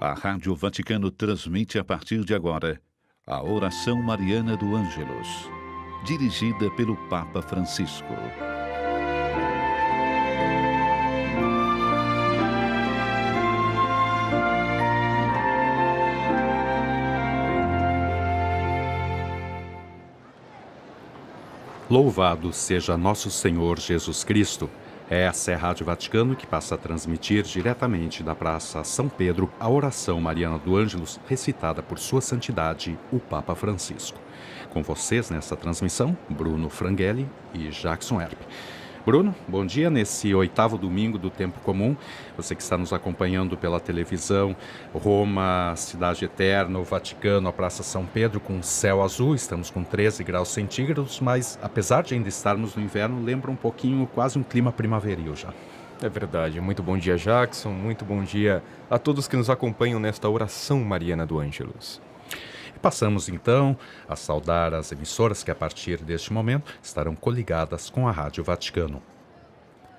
A Rádio Vaticano transmite a partir de agora a Oração Mariana do Ângelus, dirigida pelo Papa Francisco. Louvado seja nosso Senhor Jesus Cristo. Essa é a Rádio Vaticano que passa a transmitir diretamente da Praça São Pedro a oração mariana do Ângelus, recitada por Sua Santidade, o Papa Francisco. Com vocês nessa transmissão, Bruno Franghelli e Jackson Herp. Bruno, bom dia nesse 8º domingo do Tempo Comum. Você que está nos acompanhando pela televisão, Roma, Cidade Eterna, o Vaticano, a Praça São Pedro com céu azul, estamos com 13 graus centígrados, mas apesar de ainda estarmos no inverno, lembra um pouquinho, quase um clima primaveril já. É verdade. Muito bom dia, Jackson. Muito bom dia a todos que nos acompanham nesta oração mariana do Ângelus. Passamos então a saudar as emissoras que a partir deste momento estarão coligadas com a Rádio Vaticano.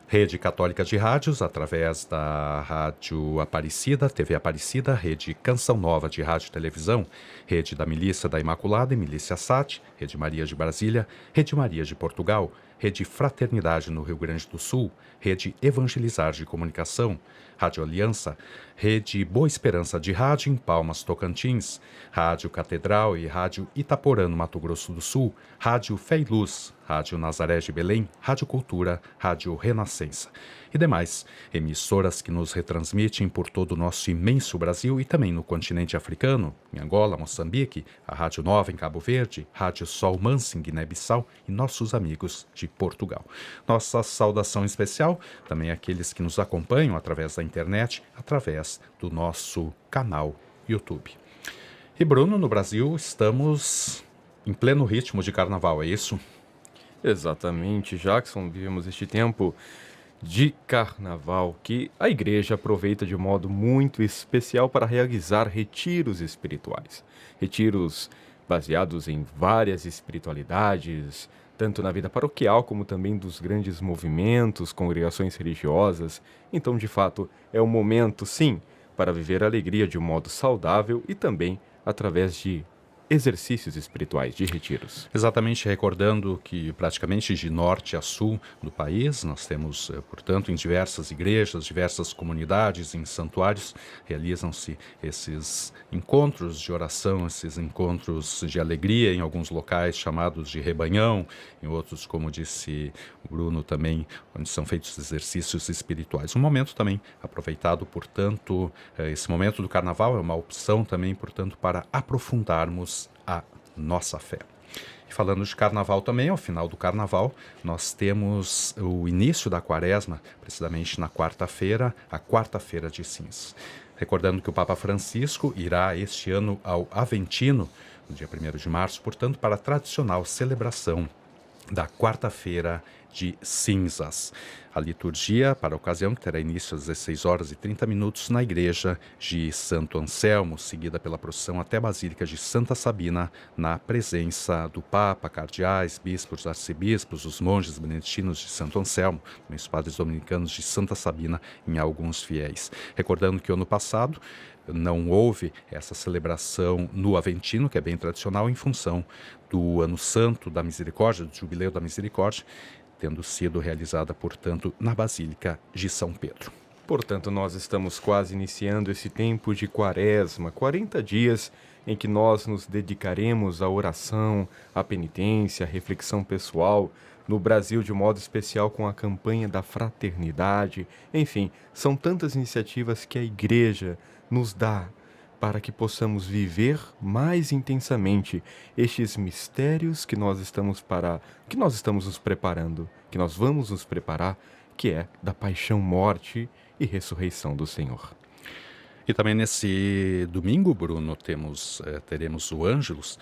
Rede Católica de Rádios, através da Rádio Aparecida, TV Aparecida, Rede Canção Nova de Rádio e Televisão, Rede da Milícia da Imaculada e Milícia Sat, Rede Maria de Brasília, Rede Maria de Portugal, Rede Fraternidade no Rio Grande do Sul, Rede Evangelizar de Comunicação, Rádio Aliança, Rede Boa Esperança de Rádio em Palmas, Tocantins, Rádio Catedral e Rádio Itaporã no Mato Grosso do Sul, Rádio Fé e Luz, Rádio Nazaré de Belém, Rádio Cultura, Rádio Renascença e demais emissoras que nos retransmitem por todo o nosso imenso Brasil e também no continente africano, em Angola, Moçambique, a Rádio Nova em Cabo Verde, Rádio Sol Mansa em Guiné-Bissau e nossos amigos de Portugal. Nossa saudação especial também àqueles que nos acompanham através da internet, através do nosso canal YouTube. E Bruno, no Brasil estamos em pleno ritmo de carnaval, é isso? Exatamente, Jackson. Vivemos este tempo de carnaval que a igreja aproveita de modo muito especial para realizar retiros espirituais. Retiros baseados em várias espiritualidades, tanto na vida paroquial como também dos grandes movimentos, congregações religiosas. Então, de fato, é um momento, sim, para viver a alegria de um modo saudável e também através de exercícios espirituais, de retiros. Exatamente, recordando que praticamente de norte a sul do país, nós temos, portanto, em diversas igrejas, diversas comunidades, em santuários, realizam-se esses encontros de oração, esses encontros de alegria, em alguns locais chamados de rebanhão, em outros, como disse o Bruno também, onde são feitos exercícios espirituais. Um momento também aproveitado, portanto, esse momento do carnaval é uma opção também, portanto, para aprofundarmos a nossa fé. E falando de carnaval também, ao final do carnaval, nós temos o início da quaresma, precisamente na quarta-feira, a quarta-feira de cinzas. Recordando que o Papa Francisco irá este ano ao Aventino, no dia 1º de março, portanto, para a tradicional celebração da quarta-feira de cinzas. A liturgia para a ocasião, que terá início às 16 horas e 30 minutos na igreja de Santo Anselmo, seguida pela procissão até a Basílica de Santa Sabina, na presença do Papa, cardeais, bispos, arcebispos, os monges beneditinos de Santo Anselmo, os padres dominicanos de Santa Sabina e alguns fiéis. Recordando que ano passado não houve essa celebração no Aventino, que é bem tradicional, em função do Ano Santo da Misericórdia, do Jubileu da Misericórdia, tendo sido realizada, portanto, na Basílica de São Pedro. Portanto, nós estamos quase iniciando esse tempo de quaresma, 40 dias em que nós nos dedicaremos à oração, à penitência, à reflexão pessoal, no Brasil de modo especial com a campanha da fraternidade. Enfim, são tantas iniciativas que a igreja nos dá para que possamos viver mais intensamente estes mistérios que nós estamos nos preparando, que nós vamos nos preparar, que é da paixão, morte e ressurreição do Senhor. E também nesse domingo, Bruno, teremos o Ângelus,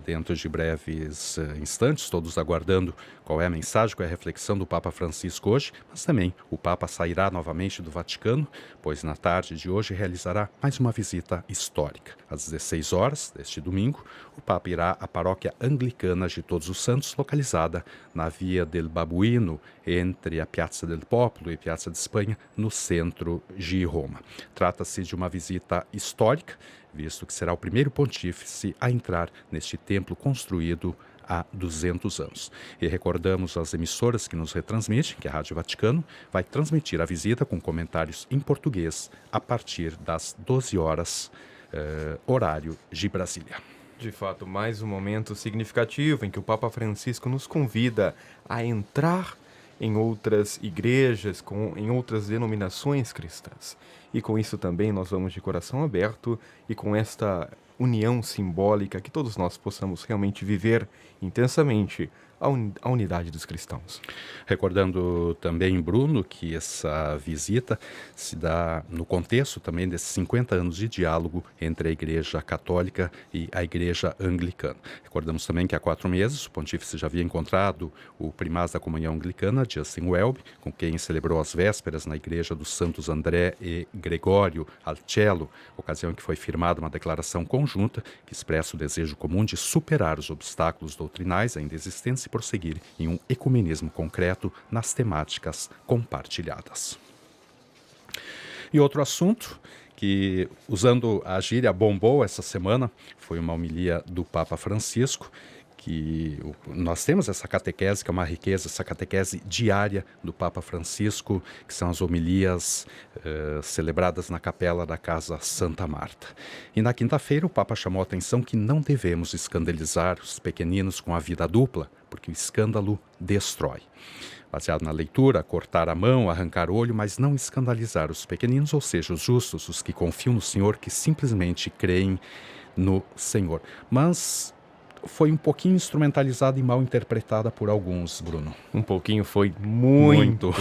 dentro de breves instantes, todos aguardando qual é a mensagem, qual é a reflexão do Papa Francisco hoje, mas também o Papa sairá novamente do Vaticano, pois na tarde de hoje realizará mais uma visita histórica. Às 16 horas deste domingo, o Papa irá à paróquia anglicana de Todos os Santos, localizada na Via del Babuino, entre a Piazza del Popolo e Piazza de Espanha, no centro de Roma. Trata-se de de uma visita histórica, visto que será o primeiro pontífice a entrar neste templo construído há 200 anos. E recordamos as emissoras que nos retransmitem, que a Rádio Vaticano vai transmitir a visita com comentários em português a partir das 12 horas, horário de Brasília. De fato, mais um momento significativo em que o Papa Francisco nos convida a entrar em outras igrejas, em outras denominações cristãs. E com isso também nós vamos de coração aberto e com esta união simbólica que todos nós possamos realmente viver intensamente a unidade dos cristãos. Recordando também, Bruno, que essa visita se dá no contexto também desses 50 anos de diálogo entre a Igreja Católica e a Igreja Anglicana. Recordamos também que há 4 meses o pontífice já havia encontrado o primaz da comunhão anglicana, Justin Welby, com quem celebrou as vésperas na Igreja dos Santos André e Gregório Alcello, ocasião em que foi firmada uma declaração conjunta que expressa o desejo comum de superar os obstáculos doutrinais ainda existentes e prosseguir em um ecumenismo concreto nas temáticas compartilhadas. E outro assunto que, usando a gíria, bombou essa semana, foi uma homilia do Papa Francisco, que nós temos essa catequese, que é uma riqueza, essa catequese diária do Papa Francisco, que são as homilias celebradas na capela da Casa Santa Marta. E na quinta-feira o Papa chamou a atenção que não devemos escandalizar os pequeninos com a vida dupla, porque o escândalo destrói. Baseado na leitura, cortar a mão, arrancar o olho, mas não escandalizar os pequeninos, ou seja, os justos, os que confiam no Senhor, que simplesmente creem no Senhor. Mas foi um pouquinho instrumentalizada e mal interpretada por alguns, Bruno. Um pouquinho foi muito.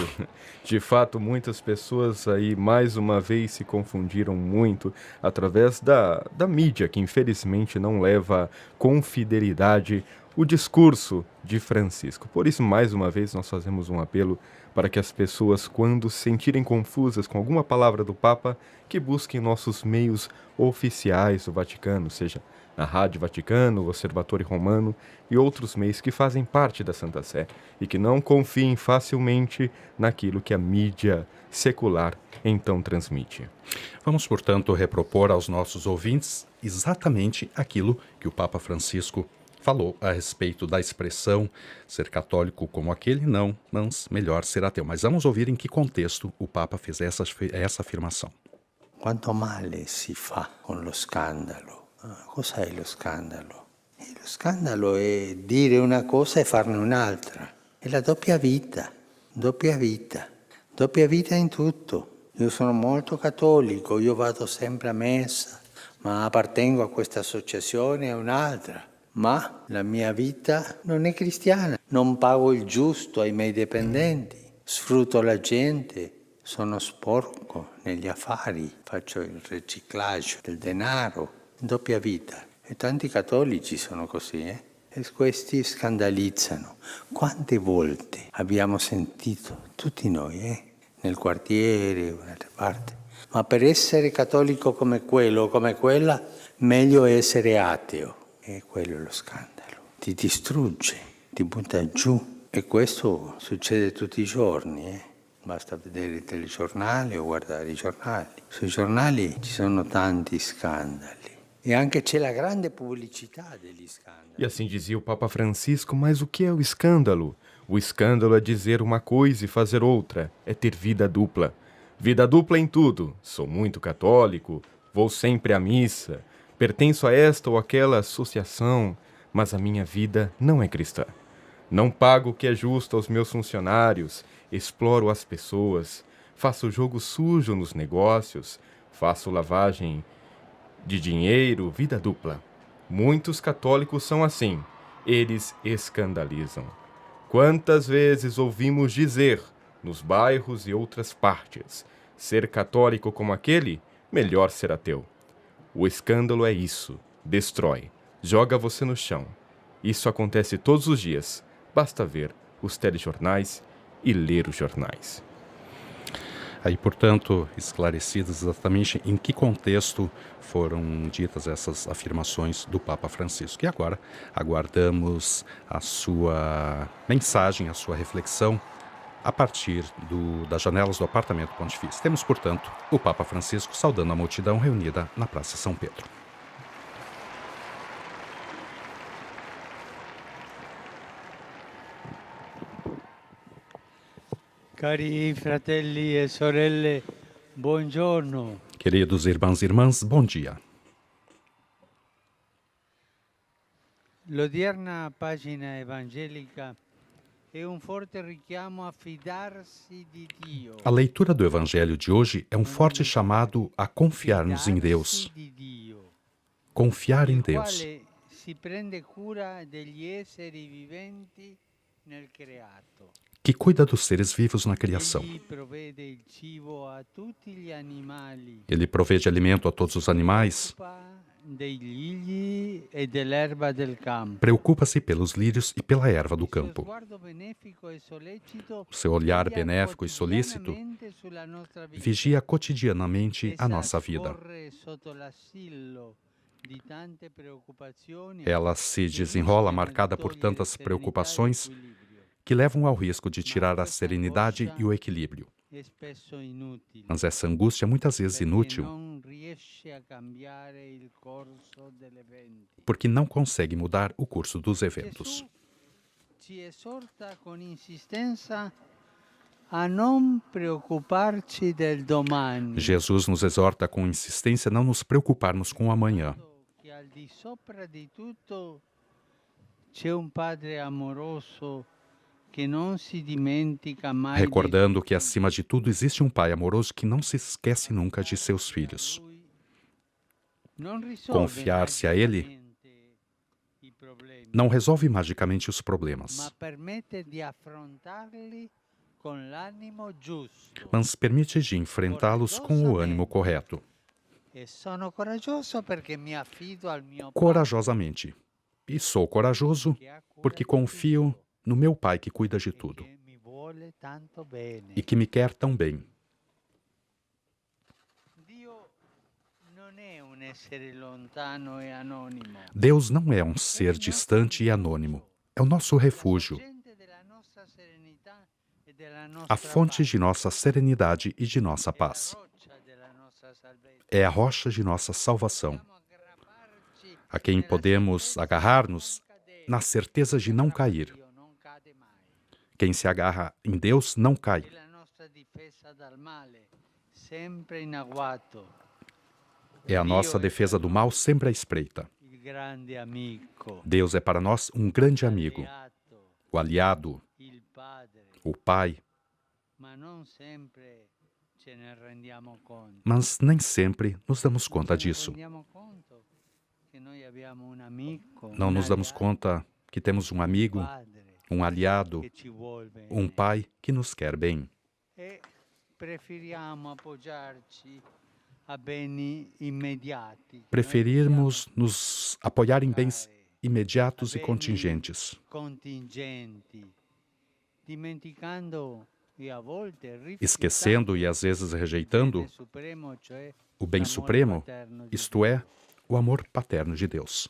De fato, muitas pessoas aí, mais uma vez, se confundiram muito através da mídia, que infelizmente não leva com fidelidade o discurso de Francisco. Por isso, mais uma vez, nós fazemos um apelo para que as pessoas, quando se sentirem confusas com alguma palavra do Papa, que busquem nossos meios oficiais do Vaticano, seja na Rádio Vaticano, o Observatório Romano e outros meios que fazem parte da Santa Sé e que não confiem facilmente naquilo que a mídia secular então transmite. Vamos, portanto, repropor aos nossos ouvintes exatamente aquilo que o Papa Francisco falou a respeito da expressão ser católico como aquele, não, mas melhor ser ateu. Mas vamos ouvir em que contexto o Papa fez essa afirmação. Quanto male si fa con lo scandalo. Cos'è lo scandalo? Lo scandalo è dire una cosa e farne un'altra. È la doppia vita in tutto. Io sono molto cattolico, io vado sempre a messa, ma appartengo a questa associazione e a un'altra. Ma la mia vita non è cristiana. Non pago il giusto ai miei dipendenti, sfrutto la gente, sono sporco negli affari, faccio il riciclaggio del denaro. Doppia vita. E tanti cattolici sono così, E questi scandalizzano. Quante volte abbiamo sentito, tutti noi, nel quartiere o in altre parti, ma per essere cattolico come quello o come quella, meglio essere ateo. E quello è lo scandalo. Ti distrugge, ti butta giù. E questo succede tutti i giorni, Basta vedere il telegiornale o guardare i giornali. Sui giornali ci sono tanti scandali. E anche c'è la grande pubblicità degli scandali. E assim dizia o Papa Francisco, mas o que é o escândalo? O escândalo é dizer uma coisa e fazer outra, é ter vida dupla. Vida dupla em tudo. Sou muito católico, vou sempre à missa, pertenço a esta ou aquela associação, mas a minha vida não é cristã. Não pago o que é justo aos meus funcionários, exploro as pessoas, faço jogo sujo nos negócios, faço lavagem de dinheiro, vida dupla. Muitos católicos são assim, eles escandalizam. Quantas vezes ouvimos dizer, nos bairros e outras partes, ser católico como aquele, melhor ser ateu. O escândalo é isso, destrói, joga você no chão. Isso acontece todos os dias, basta ver os telejornais e ler os jornais. Aí, portanto, esclarecidas exatamente em que contexto foram ditas essas afirmações do Papa Francisco. E agora aguardamos a sua mensagem, a sua reflexão a partir das janelas do apartamento pontifício. Temos, portanto, o Papa Francisco saudando a multidão reunida na Praça São Pedro. Cari fratelli e sorelle, buongiorno. Queridos irmãos e irmãs, bom dia. L'odierna pagina evangelica è un forte richiamo a fidarsi di Dio. A leitura do Evangelho de hoje é um forte chamado a confiarmos em Deus. Fidarsi di Dio, Confiar em il Deus, quale si prende cura degli esseri viventi nel creato. que cuida dos seres vivos na criação. Egli provvede il cibo a tutti gli animali. Ele provê de alimento a todos os animais, Occupa dei gligli e dell'erba del campo. preocupa-se pelos lírios e pela erva do Il suo campo. sguardo benefico e sollecito O seu olhar veglia benéfico e solícito quotidianamente sulla nostra vita vigia cotidianamente e a nossa vida. scorre sotto l'assillo di tante preoccupazioni Ela se che desenrola rischiano di marcada por togliere tantas serenità e preocupações equilibrio, que levam ao risco de tirar a serenidade e o equilíbrio. e spesso inutili, Mas essa angústia é muitas vezes perché inútil, non riesce a cambiare il corso degli eventi. porque não consegue mudar o curso dos eventos. Gesù ci esorta con insistenza a non preoccuparci del domani, Jesus nos exorta com insistência a não nos preocuparmos com o amanhã, che al di sopra di tutto c'è un Padre amoroso che non si dimentica mai dei recordando que acima de tudo existe um Pai amoroso que não se esquece nunca de seus filhos. Lui. Non risolve Confiar-se a Ele magicamente i problemi, não resolve magicamente os ma problemas, permette di affrontarli con l'animo giusto. mas permite de enfrentá-los com o ânimo correto, E sono coraggioso perché mi affido al mio corajosamente. E sou corajoso Padre che ha cura porque di confio tutto no meu Pai que cuida de e tudo che mi vuole tanto bene. e que me quer tão bem. Dio non è un essere lontano e anonimo. Deus não é um ser distante e anônimo. É o nosso refúgio, Sorgente della nostra serenità e della a nostra fonte pace. de nossa serenidade e de nossa È la paz. roccia della nostra salvezza. É a rocha de nossa salvação, Possiamo aggrapparci a quem nella podemos certezza agarrar-nos di non cadere. na certeza de não cair. Dio non cade mai. Quem se agarra em Deus não cai. È la nostra difesa dal male, sempre in agguato. É a nossa defesa do mal sempre à espreita. Il grande amico, Deus é para nós um grande amigo, alleato, o aliado, il Padre, o Pai, ma non sempre ce ne rendiamo conto. mas nem sempre nos damos conta Non ce ne disso. rendiamo conto che noi abbiamo un amico, Não un nos damos alleato, conta que temos um amigo, Padre um aliado, che ci vuol bene. um Pai que nos quer bem. E preferiamo appoggiarci a beni immediati. che Preferirmos noi nos apoiar em bens possiamo imediatos e beni contingentes, contingenti, dimenticando e a volte esquecendo e às vezes rejeitando supremo, cioè o bem l'amore supremo, paterno di isto é, o amor paterno de Deus.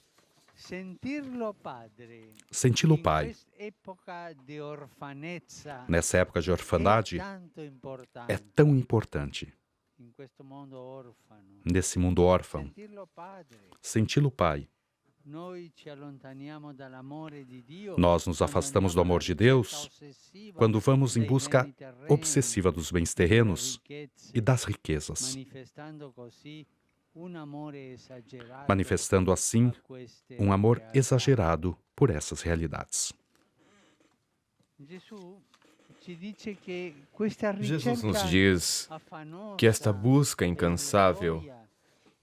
sentirlo padre Senti-lo in Pai, quest'epoca di orfanezza nessa época de è orfandade, tanto importante é tão importante. in questo mondo orfano. Nesse mundo órfão, Sentirlo padre. senti-lo Pai. Noi ci allontaniamo dall'amore di Dio Nós nos quando afastamos do andiamo amor de alla ricerca Deus ossessiva quando vamos em dei busca beni terreni, obsessiva dos bens delle terrenos ricchezze, e das riquezas, manifestando così un amore esagerato manifestando assim a queste um amor realtà. exagerado por essas realidades. Gesù ci dice che questa Jesus nos ricerca diz afanosa que esta busca e incansável illusoria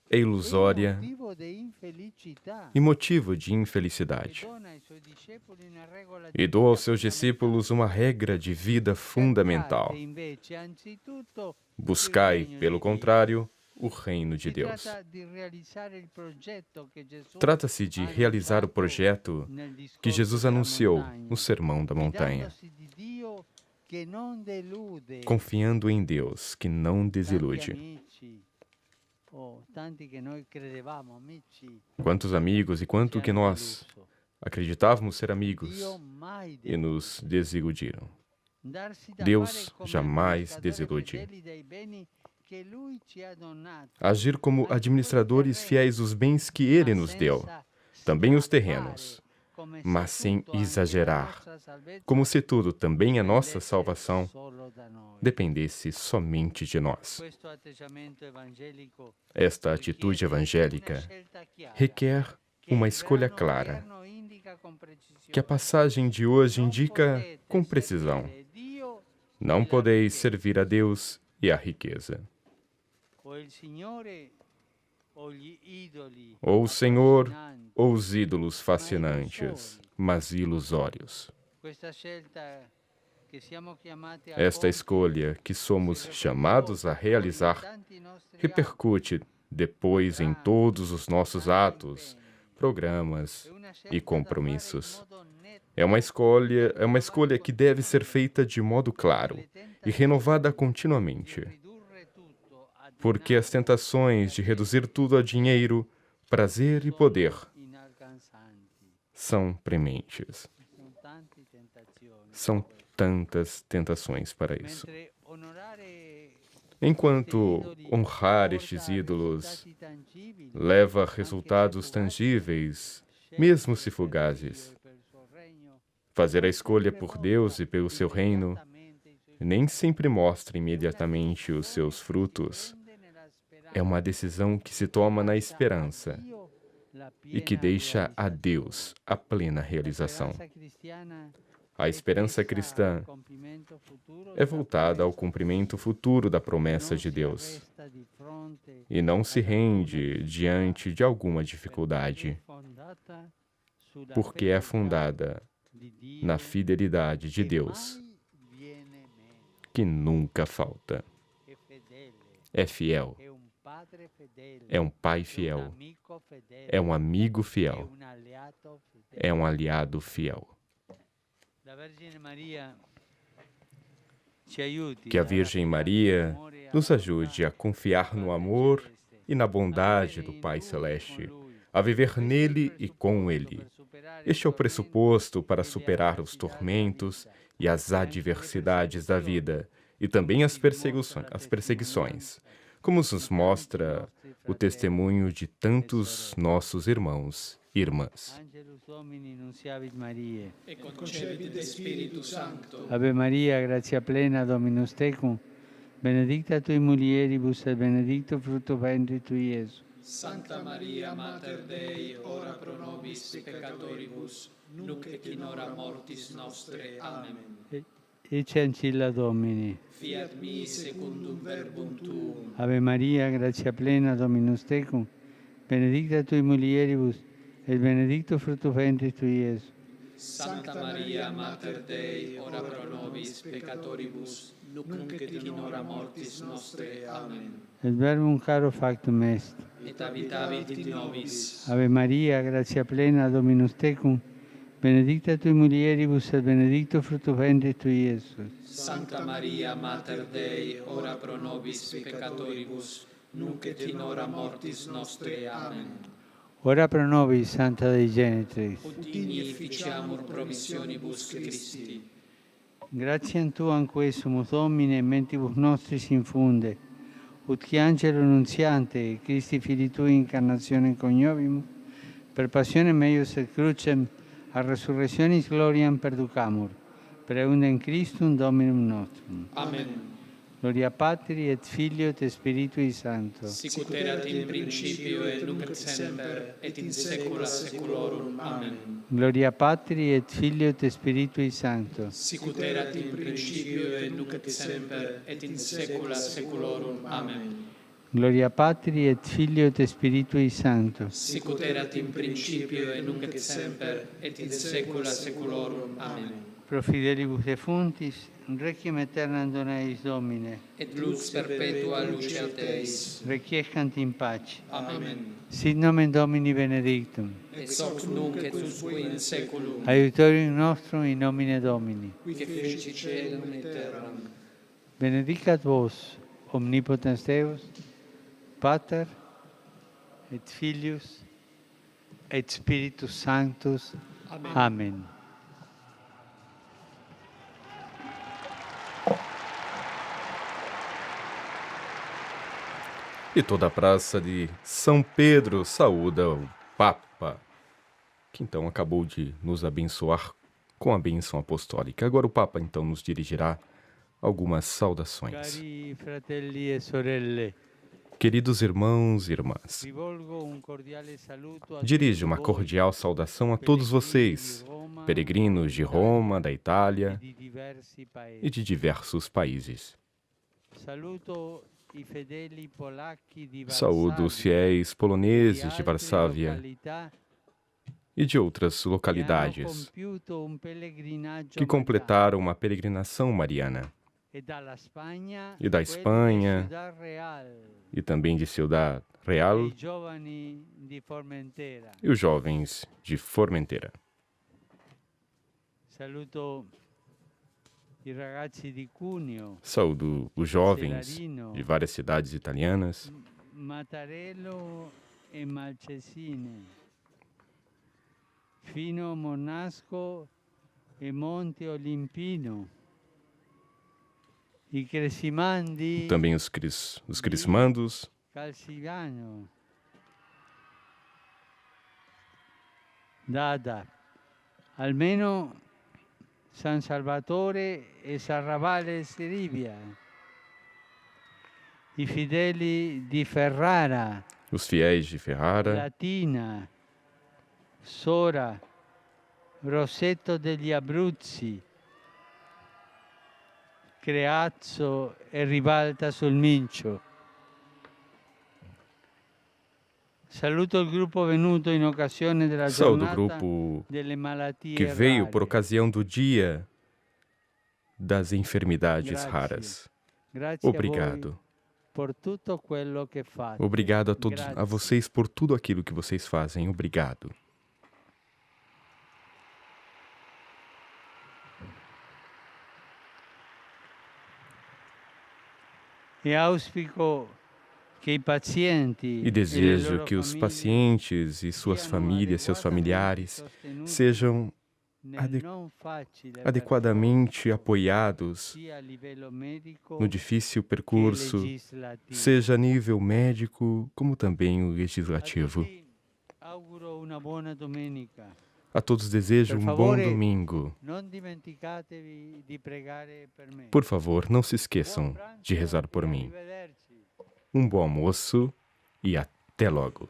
é è ilusória motivo di infelicità e motivo de e infelicidade. dona ai suoi discepoli una regola E di dou aos vita seus discípulos uma regra de vida fundamental. Cercate invece anzitutto il Buscai, regno pelo di Dio. contrário, o reino de Si Deus. tratta di realizzare il progetto che Gesù Trata-se de ha realizar o annunciato projeto nel que discorso Jesus della anunciou montagna, no Sermão da Montanha, fidandosi di Dio che non delude. confiando em Deus, que não Tanti desilude. amici, tanti che noi credevamo amici, Quantos amigos e quanto ci que hanno nós deluso. acreditávamos ser amigos Dio mai e nos desiludiram. Deus jamais desilude. Agir como administradores fiéis dos bens que Ele nos deu, também os terrenos, mas sem exagerar, como se tudo, também a nossa salvação, dependesse somente de nós. Esta atitude evangélica requer uma escolha clara, que a passagem de hoje indica com precisão. Não podeis servir a Deus e à riqueza. Ou o Senhor, ou os ídolos fascinantes, mas ilusórios. Esta escolha que somos chamados a realizar repercute depois em todos os nossos atos, programas e compromissos. É uma escolha que deve ser feita de modo claro e renovada continuamente, porque as tentações de reduzir tudo a dinheiro, prazer e poder são prementes. São tantas tentações para isso. Enquanto honrar estes ídolos leva a resultados tangíveis, mesmo se fugazes, fazer a escolha por Deus e pelo seu reino nem sempre mostra imediatamente os seus frutos. É uma decisão que se toma na esperança e que deixa a Deus a plena realização. A esperança cristã é voltada ao cumprimento futuro da promessa de Deus e não se rende diante de alguma dificuldade, porque é fundada na fidelidade de Deus, que nunca falta. É fiel, é um pai fiel, é um amigo fiel, é um aliado fiel. Que a Virgem Maria nos ajude a confiar no amor e na bondade do Pai Celeste, a viver nele e com ele. Este é o pressuposto para superar os tormentos e as adversidades da vida, e também as perseguições, como nos mostra o testemunho de tantos nossos irmãos e irmãs. E concepit Spiritus Sancto. Ave Maria, gratia plena, Dominus tecum, benedicta tui mulieribus et benedictus fructus ventris tui, Iesus. Santa Maria, Mater Dei, ora pro nobis peccatoribus, nunc et in hora mortis nostre. Amen. Ecce ancilla Domini. Fiat mi secundum verbum tuum. Ave Maria, gratia plena, Dominus tecum, benedicta tui mulieribus, et benedictus fructus ventris tui, Iesus. Santa Maria, Mater Dei, ora pro nobis peccatoribus, nunc et in hora mortis nostre. Amen. Et verbum caro factum est. Et habitavit in nobis. Ave Maria, gratia plena, Dominus tecum, benedicta tui mulieribus, et benedictus fructus ventris tui, Iesus. Santa Maria, Mater Dei, ora pro nobis peccatoribus, nunc et in hora mortis nostre. Amen. Ora pro nobis, Santa Dei Genitrix. Ut digni efficiamur promissionibus Christi. Gratiam Tuam quae sumus Domine, mentibus nostris infunde, ut qui angelo nuntiante, Christi Filii Tui incarnationem coniovimus, per passionem meius et crucem, a resurrectionis gloriam perducamur, per eundem Christum Dominum nostrum. Amen. Gloria Patri et Filio et Spiritui Sancto. Sicut erat in principio et nunc et semper et in saecula saeculorum. Amen. Gloria Patri et Filio et Spiritui Sancto. Sicut erat in principio et nunc et semper et in saecula saeculorum. Amen. Gloria Patri et Filio et Spiritui Sancto. Sicut erat in principio et nunc et semper et in saecula saeculorum. Amen. Pro fidelibus defuntis, requiem aeternam dona eis Domine. Et lux perpetua luceat eis. Requiescant in pace. Amen. Sit nomen Domini benedictum. Et hoc nunc et usque in saeculum. Aiutorium nostrum in nomine Domini. Qui feci caelum et terram. Benedicat vos, omnipotens Deus, Pater, et Filius, et Spiritus Sanctus. Amen. Amen. E toda a praça de São Pedro saúda o Papa, que então acabou de nos abençoar com a bênção apostólica. Agora o Papa então nos dirigirá algumas saudações. Cari fratelli e sorelle, Queridos irmãos e irmãs, rivolgo un cordiale saluto a dirijo tutti uma voi, cordial saudação a todos vocês, peregrinos de Roma, da Itália di diversi e paesi. de diversos países. Saluto i fedeli polacchi di Saúdo os Varsavia fiéis e poloneses de altre Varsávia località e de outras che hanno localidades compiuto un pellegrinaggio que mariano. completaram uma peregrinação mariana, E dalla Spagna, e da quelli di Espanha, Ciudad Real, e também de Ciudad e Real i giovani di Formentera. e os jovens de Formentera. Saluto i ragazzi di Cuneo, Saúdo os jovens Celarino, de várias cidades italianas, Mattarello e Malcesine, Fino Monasco e Monte Olimpino, i Cresimandi, também os crismandos, Calcivano, Dada, almeno San Salvatore e Sarravale Siribia, i fedeli di Ferrara, os fiéis de Ferrara, Latina, Sora, Rosetto degli Abruzzi, Creazzo e Ribalta sul Mincio. Saluto il gruppo venuto in occasione della saúdo o giornata grupo delle malattie que veio por rare. ocasião do Dia das Enfermidades Grazie. Raras. Grazie a Obrigado. voi por tutto quello che fate. Obrigado a todos, a Grazie. vocês por tudo aquilo que vocês fazem. Obrigado. E auspico che i pazienti E le desejo loro que os famiglie pacientes e suas siano famílias, seus familiares, sostenuti sejam nel ade- non facile adequadamente apoiados sia a livello medico no difícil che percurso, legislativo. seja a nível médico como também o A legislativo. tutti auguro una buona domenica. A todos desejo Per um bom favore, domingo. Non dimenticatevi di pregare per me. Por favor, não se Buon esqueçam pranzo de rezar por e mim. arrivederci. Um bom almoço e até logo.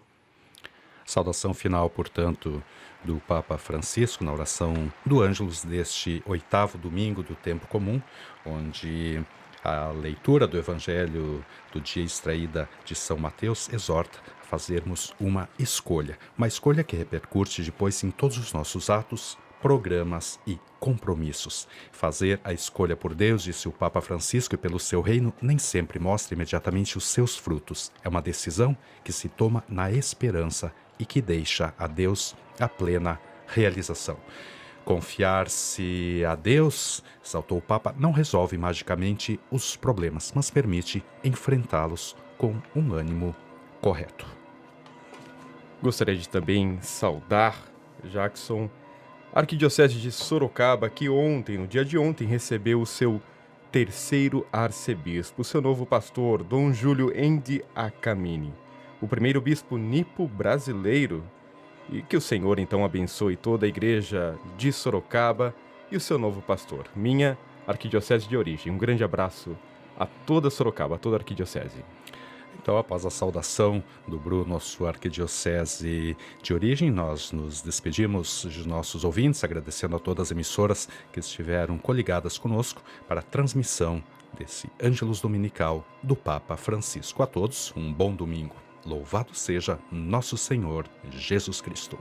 Saudação final, portanto, do Papa Francisco na oração do Ângelus deste 8º domingo do tempo comum, onde a leitura do Evangelho do dia extraída de São Mateus exorta a fazermos uma escolha que repercute depois em todos os nossos atos, programas e compromissos. Fazer a escolha por Deus, disse o Papa Francisco, e pelo seu reino, nem sempre mostra imediatamente os seus frutos. É uma decisão que se toma na esperança e que deixa a Deus a plena realização. Confiar-se a Deus, exaltou o Papa, não resolve magicamente os problemas, mas permite enfrentá-los com um ânimo correto. Gostaria de também saudar Jackson, Arquidiocese de Sorocaba, que ontem, no dia de ontem, recebeu o seu terceiro arcebispo, seu novo pastor, Dom Júlio Endi Acamini, o primeiro bispo nipo brasileiro. E que o Senhor então abençoe toda a igreja de Sorocaba e o seu novo pastor, minha arquidiocese de origem. Um grande abraço a toda Sorocaba, a toda a arquidiocese. Então, após a saudação do Bruno, sua arquidiocese de origem, nós nos despedimos de nossos ouvintes, agradecendo a todas as emissoras que estiveram coligadas conosco para a transmissão desse Ângelus Dominical do Papa Francisco. A todos, um bom domingo. Louvado seja nosso Senhor Jesus Cristo.